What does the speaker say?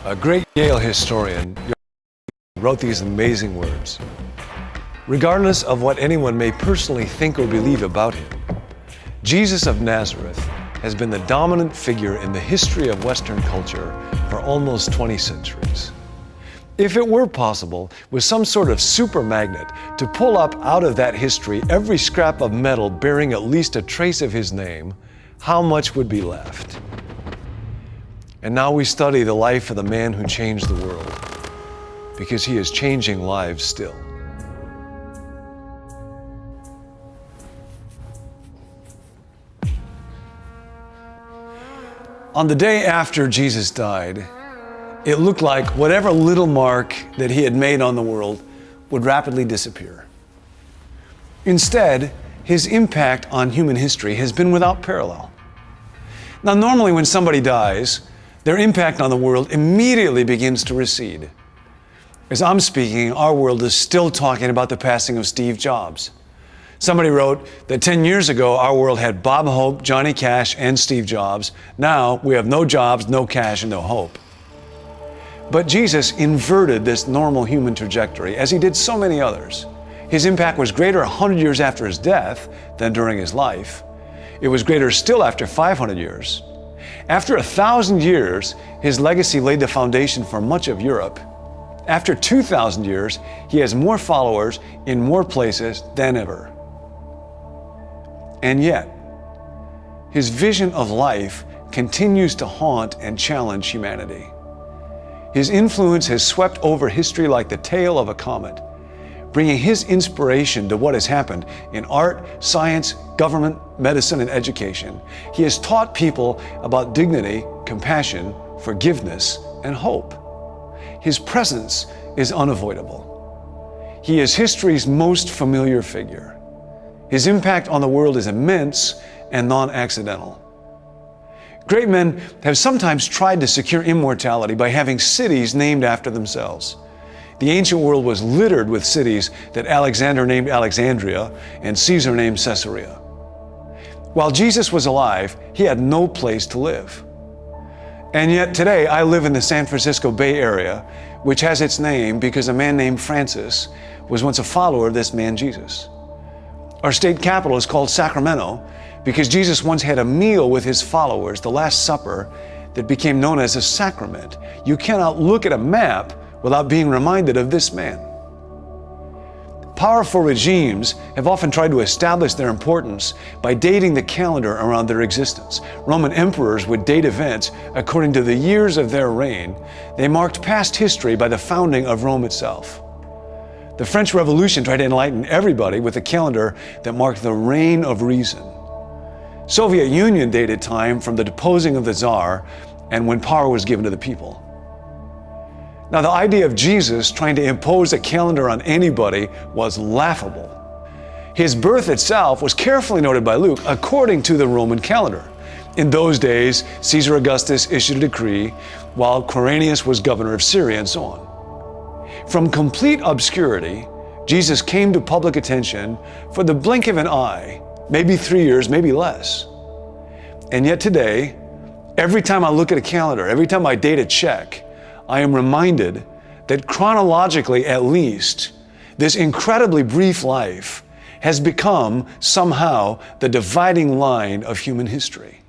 A great Yale historian wrote these amazing words. Regardless of what anyone may personally think or believe about him, Jesus of Nazareth has been the dominant figure in the history of Western culture for almost 20 centuries. If it were possible, with some sort of super magnet, to pull up out of that history every scrap of metal bearing at least a trace of his name, how much would be left? And now we study the life of the man who changed the world, because he is changing lives still. On the day after Jesus died, it looked like whatever little mark that he had made on the world would rapidly disappear. Instead, his impact on human history has been without parallel. Now, normally when somebody dies, their impact on the world immediately begins to recede. As I'm speaking, our world is still talking about the passing of Steve Jobs. Somebody wrote that 10 years ago, our world had Bob Hope, Johnny Cash, and Steve Jobs. Now we have no Jobs, no Cash, and no Hope. But Jesus inverted this normal human trajectory, as he did so many others. His impact was greater 100 years after his death than during his life. It was greater still after 500 years. After 1,000 years, his legacy laid the foundation for much of Europe. After 2,000 years, he has more followers in more places than ever. And yet, his vision of life continues to haunt and challenge humanity. His influence has swept over history like the tail of a comet, bringing his inspiration to what has happened in art, science, government, medicine, and education. He has taught people about dignity, compassion, forgiveness, and hope. His presence is unavoidable. He is history's most familiar figure. His impact on the world is immense and non-accidental. Great men have sometimes tried to secure immortality by having cities named after themselves. The ancient world was littered with cities that Alexander named Alexandria and Caesar named Caesarea. While Jesus was alive, he had no place to live. And yet today I live in the San Francisco Bay Area, which has its name because a man named Francis was once a follower of this man Jesus. Our state capital is called Sacramento because Jesus once had a meal with his followers, the Last Supper, that became known as a sacrament. You cannot look at a map without being reminded of this man. Powerful regimes have often tried to establish their importance by dating the calendar around their existence. Roman emperors would date events according to the years of their reign. They marked past history by the founding of Rome itself. The French Revolution tried to enlighten everybody with a calendar that marked the reign of reason. Soviet Union dated time from the deposing of the Tsar and when power was given to the people. Now, the idea of Jesus trying to impose a calendar on anybody was laughable. His birth itself was carefully noted by Luke according to the Roman calendar. In those days, Caesar Augustus issued a decree, while Quirinius was governor of Syria, and so on. From complete obscurity, Jesus came to public attention for the blink of an eye, maybe 3 years, maybe less. And yet today, every time I look at a calendar, every time I date a check, I am reminded that chronologically at least, this incredibly brief life has become somehow the dividing line of human history.